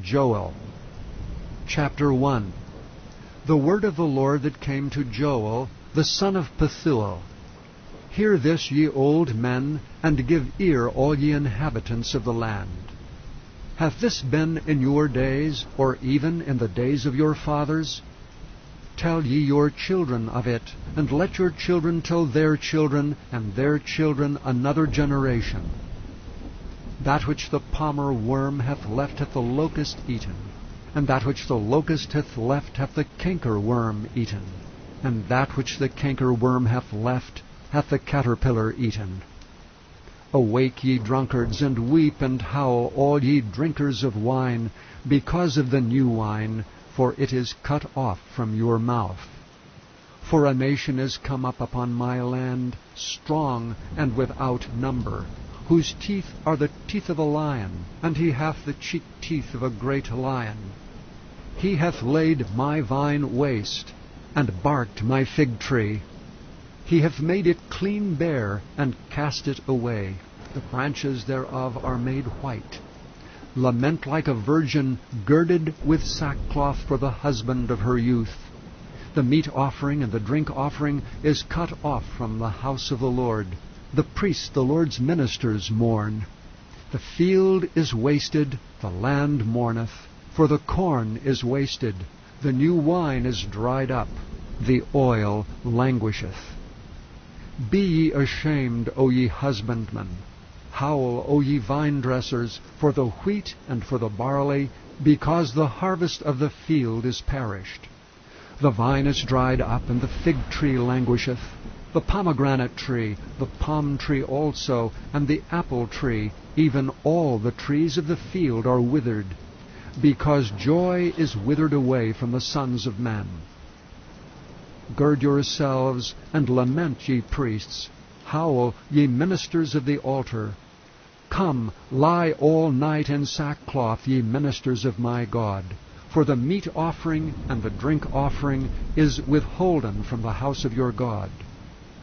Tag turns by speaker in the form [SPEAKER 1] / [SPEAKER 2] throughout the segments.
[SPEAKER 1] Joel. Chapter 1. The word of the Lord that came to Joel, the son of Pethuel. Hear this, ye old men, and give ear, all ye inhabitants of the land. Hath this been in your days, or even in the days of your fathers? Tell ye your children of it, and let your children tell their children, and their children another generation. That which the palmer worm hath left hath the locust eaten, and that which the locust hath left hath the canker worm eaten, and that which the canker worm hath left hath the caterpillar eaten. Awake, ye drunkards, and weep and howl, all ye drinkers of wine, because of the new wine, for it is cut off from your mouth. For a nation is come up upon my land, strong and without number, whose teeth are the teeth of a lion, and he hath the cheek teeth of a great lion. He hath laid my vine waste, and barked my fig tree. He hath made it clean bare, and cast it away. The branches thereof are made white. Lament like a virgin girded with sackcloth for the husband of her youth. The meat offering and the drink offering is cut off from the house of the Lord. The priests, the Lord's ministers, mourn. The field is wasted, the land mourneth, for the corn is wasted, the new wine is dried up, the oil languisheth. Be ye ashamed, O ye husbandmen. Howl, O ye vine-dressers, for the wheat and for the barley, because the harvest of the field is perished. The vine is dried up, and the fig tree languisheth. The pomegranate tree, the palm tree also, and the apple tree, even all the trees of the field are withered, because joy is withered away from the sons of men. Gird yourselves, and lament, ye priests. Howl, ye ministers of the altar. Come, lie all night in sackcloth, ye ministers of my God. For the meat offering and the drink offering is withholden from the house of your God.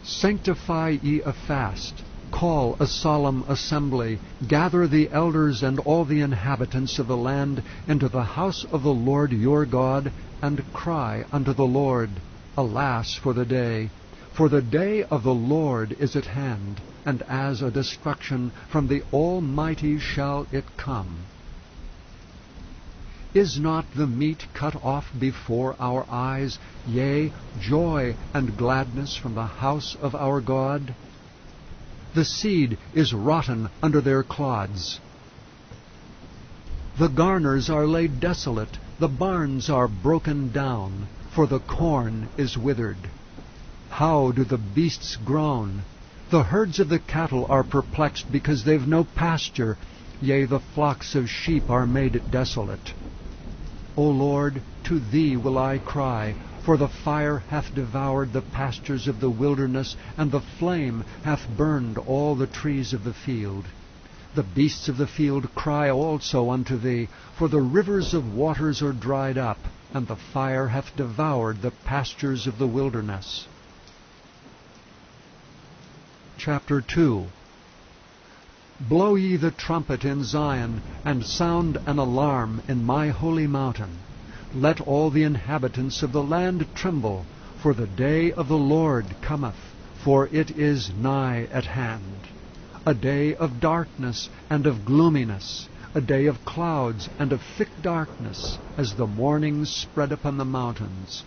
[SPEAKER 1] Sanctify ye a fast, call a solemn assembly, gather the elders and all the inhabitants of the land into the house of the Lord your God, and cry unto the Lord, Alas for the day! For the day of the Lord is at hand, and as a destruction from the Almighty shall it come. Is not the meat cut off before our eyes, yea, joy and gladness from the house of our God? The seed is rotten under their clods. The garners are laid desolate, the barns are broken down, for the corn is withered. How do the beasts groan? The herds of the cattle are perplexed, because they've no pasture, yea, the flocks of sheep are made desolate. O Lord, to Thee will I cry, for the fire hath devoured the pastures of the wilderness, and the flame hath burned all the trees of the field. The beasts of the field cry also unto Thee, for the rivers of waters are dried up, and the fire hath devoured the pastures of the wilderness. Chapter 2. Blow ye the trumpet in Zion, and sound an alarm in my holy mountain. Let all the inhabitants of the land tremble, for the day of the Lord cometh, for it is nigh at hand. A day of darkness and of gloominess, a day of clouds and of thick darkness, as the morning spread upon the mountains.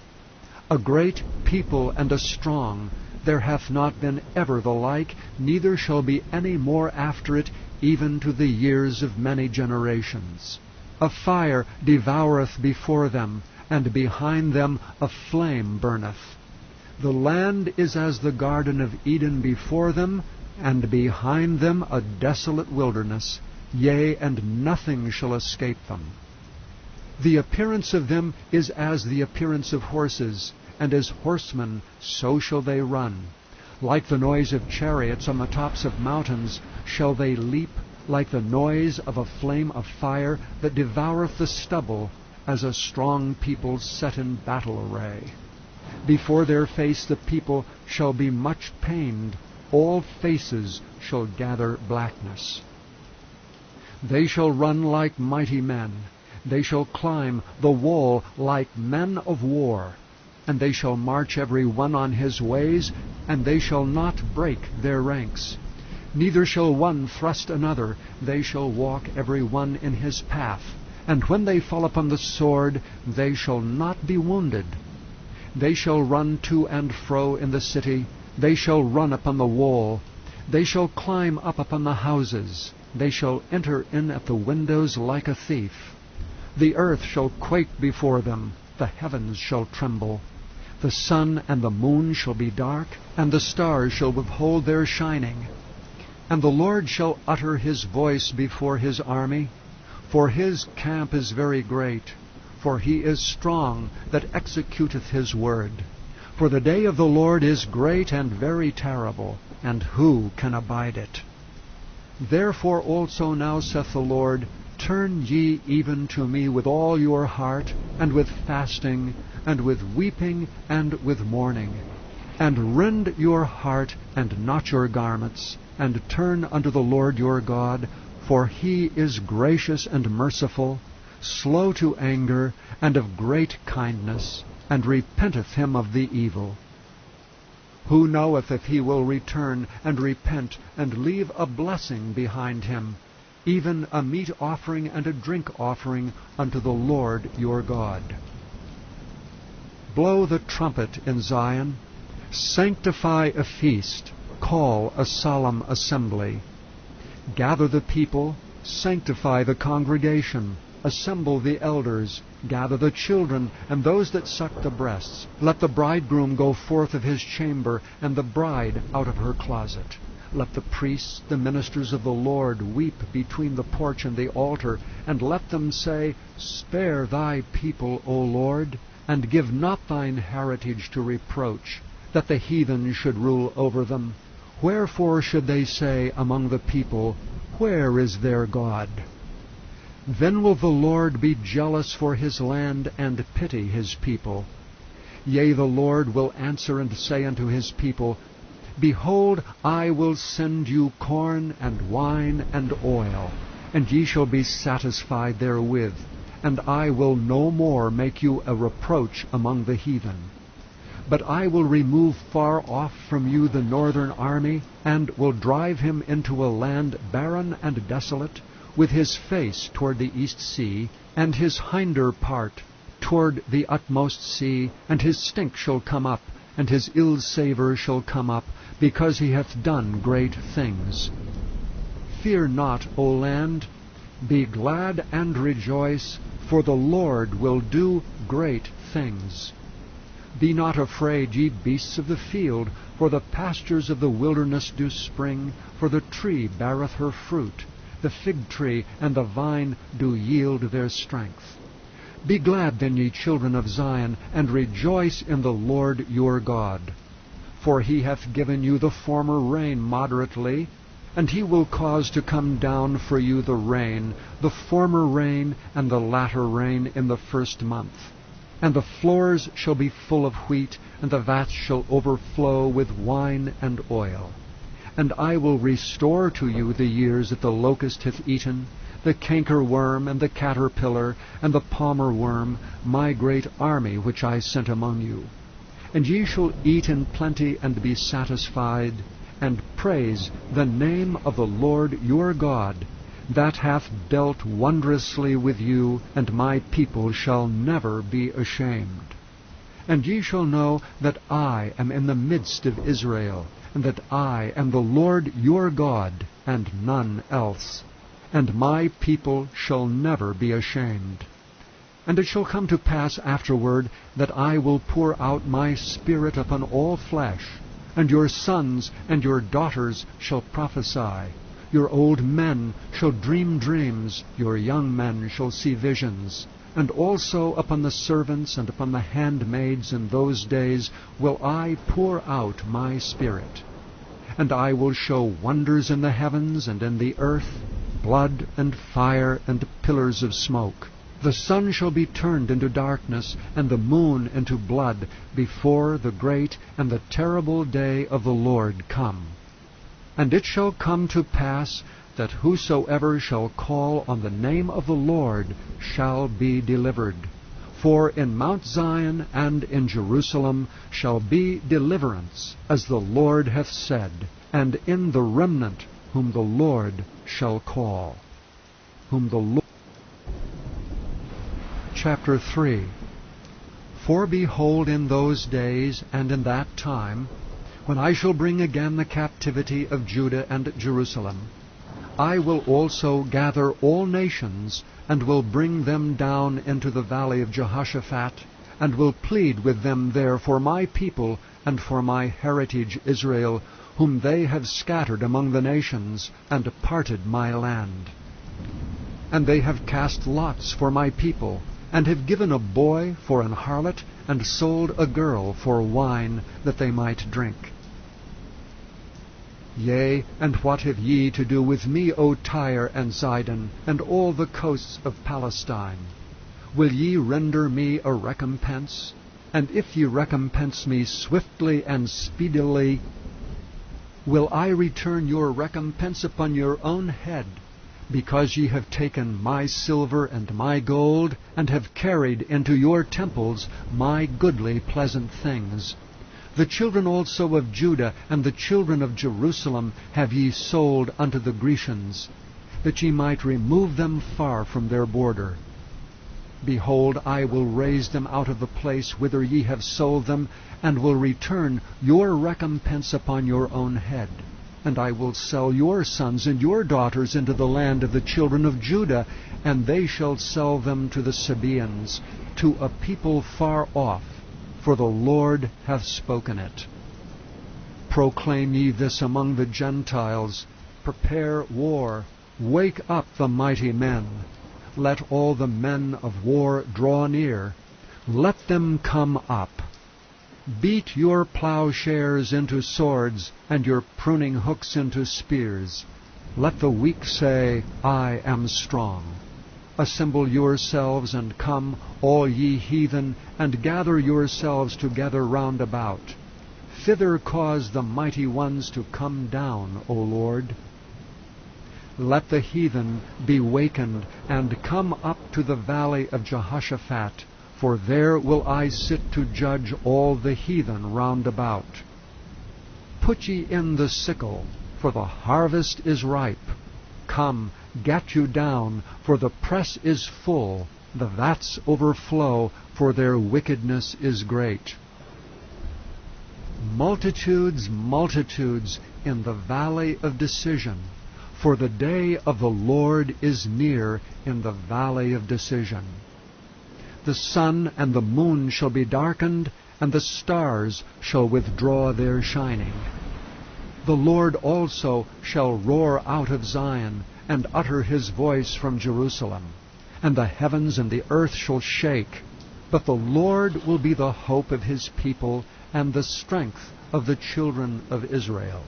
[SPEAKER 1] A great people and a strong, there hath not been ever the like, neither shall be any more after it, even to the years of many generations. A fire devoureth before them, and behind them a flame burneth. The land is as the garden of Eden before them, and behind them a desolate wilderness, yea, and nothing shall escape them. The appearance of them is as the appearance of horses, and as horsemen so shall they run. Like the noise of chariots on the tops of mountains shall they leap, like the noise of a flame of fire that devoureth the stubble, as a strong people set in battle array. Before their face the people shall be much pained, all faces shall gather blackness. They shall run like mighty men, They shall climb the wall like men of war, and they shall march every one on his ways, and they shall not break their ranks. Neither shall one thrust another, they shall walk every one in his path. And when they fall upon the sword, they shall not be wounded. They shall run to and fro in the city, they shall run upon the wall. They shall climb up upon the houses, they shall enter in at the windows like a thief. The earth shall quake before them, the heavens shall tremble. The sun and the moon shall be dark, and the stars shall withhold their shining. And the Lord shall utter his voice before his army, for his camp is very great, for he is strong that executeth his word. For the day of the Lord is great and very terrible, and who can abide it? Therefore also now saith the Lord, turn ye even to me with all your heart, and with fasting, and with weeping, and with mourning. And rend your heart, and not your garments, and turn unto the Lord your God, for he is gracious and merciful, slow to anger, and of great kindness, and repenteth him of the evil. Who knoweth if he will return, and repent, and leave a blessing behind him, even a meat offering and a drink offering unto the Lord your God? Blow the trumpet in Zion, sanctify a feast, call a solemn assembly. Gather the people, sanctify the congregation, assemble the elders, gather the children, and those that suck the breasts. Let the bridegroom go forth of his chamber, and the bride out of her closet. Let the priests, the ministers of the Lord, weep between the porch and the altar, and let them say, spare thy people, O Lord, and give not thine heritage to reproach, that the heathen should rule over them. Wherefore should they say among the people, where is their God? Then will the Lord be jealous for his land, and pity his people. Yea, the Lord will answer and say unto his people, behold, I will send you corn, and wine, and oil, and ye shall be satisfied therewith, and I will no more make you a reproach among the heathen. But I will remove far off from you the northern army, and will drive him into a land barren and desolate, with his face toward the east sea, and his hinder part toward the utmost sea, and his stink shall come up, and his ill savour shall come up, because he hath done great things. Fear not, O land, be glad and rejoice, for the Lord will do great things. Be not afraid, ye beasts of the field, for the pastures of the wilderness do spring, for the tree beareth her fruit, the fig tree and the vine do yield their strength. Be glad then, ye children of Zion, and rejoice in the Lord your God. For he hath given you the former rain moderately, and he will cause to come down for you the rain, the former rain and the latter rain in the first month. And the floors shall be full of wheat, and the vats shall overflow with wine and oil. And I will restore to you the years that the locust hath eaten, the cankerworm, and the caterpillar, and the palmer worm, my great army which I sent among you. And ye shall eat in plenty and be satisfied, and praise the name of the Lord your God, that hath dealt wondrously with you, and my people shall never be ashamed. And ye shall know that I am in the midst of Israel, and that I am the Lord your God, and none else. And my people shall never be ashamed. And it shall come to pass afterward that I will pour out my Spirit upon all flesh, and your sons and your daughters shall prophesy. Your old men shall dream dreams, your young men shall see visions. And also upon the servants and upon the handmaids in those days will I pour out my Spirit. And I will show wonders in the heavens and in the earth, blood and fire and pillars of smoke. The sun shall be turned into darkness, and the moon into blood, before the great and the terrible day of the Lord come. And it shall come to pass, that whosoever shall call on the name of the Lord shall be delivered. For in Mount Zion and in Jerusalem shall be deliverance, as the Lord hath said, and in the remnant whom the Lord shall call. Whom the Lord. Chapter 3. For behold, in those days and in that time, when I shall bring again the captivity of Judah and Jerusalem, I will also gather all nations, and will bring them down into the valley of Jehoshaphat, and will plead with them there for my people and for my heritage Israel, whom they have scattered among the nations, and parted my land. And they have cast lots for my people, and have given a boy for an harlot, and sold a girl for wine, that they might drink. Yea, and what have ye to do with me, O Tyre and Zidon, and all the coasts of Palestine? Will ye render me a recompense? And if ye recompense me swiftly and speedily, will I return your recompense upon your own head, because ye have taken my silver and my gold, and have carried into your temples my goodly pleasant things. The children also of Judah and the children of Jerusalem have ye sold unto the Grecians, that ye might remove them far from their border. Behold, I will raise them out of the place whither ye have sold them, and will return your recompense upon your own head. And I will sell your sons and your daughters into the land of the children of Judah, and they shall sell them to the Sabaeans, to a people far off, for the Lord hath spoken it. Proclaim ye this among the Gentiles, prepare war, wake up the mighty men. Let all the men of war draw near, let them come up. Beat your plowshares into swords, and your pruning hooks into spears. Let the weak say, I am strong. Assemble yourselves, and come, all ye heathen, and gather yourselves together round about. Thither cause the mighty ones to come down, O Lord. Let the heathen be wakened, and come up to the valley of Jehoshaphat, for there will I sit to judge all the heathen round about. Put ye in the sickle, for the harvest is ripe. Come, get you down, for the press is full, the vats overflow, for their wickedness is great. Multitudes, multitudes in the valley of decision, for the day of the Lord is near in the valley of decision. The sun and the moon shall be darkened, and the stars shall withdraw their shining. The Lord also shall roar out of Zion, and utter his voice from Jerusalem. And the heavens and the earth shall shake. But the Lord will be the hope of his people, and the strength of the children of Israel.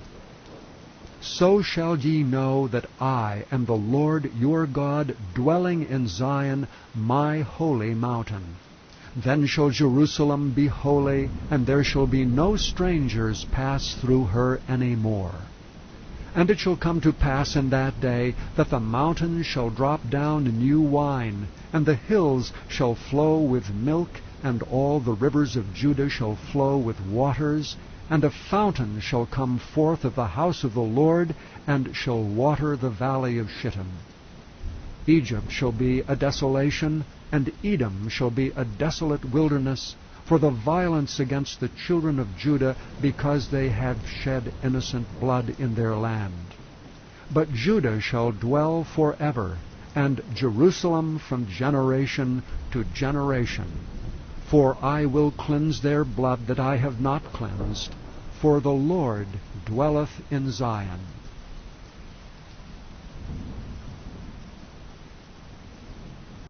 [SPEAKER 1] So shall ye know that I am the Lord your God, dwelling in Zion, my holy mountain. Then shall Jerusalem be holy, and there shall be no strangers pass through her any more. And it shall come to pass in that day that the mountains shall drop down new wine, and the hills shall flow with milk, and all the rivers of Judah shall flow with waters, and a fountain shall come forth of the house of the Lord, and shall water the valley of Shittim. Egypt shall be a desolation, and Edom shall be a desolate wilderness, for the violence against the children of Judah, because they have shed innocent blood in their land. But Judah shall dwell forever, and Jerusalem from generation to generation. For I will cleanse their blood that I have not cleansed, for the Lord dwelleth in Zion.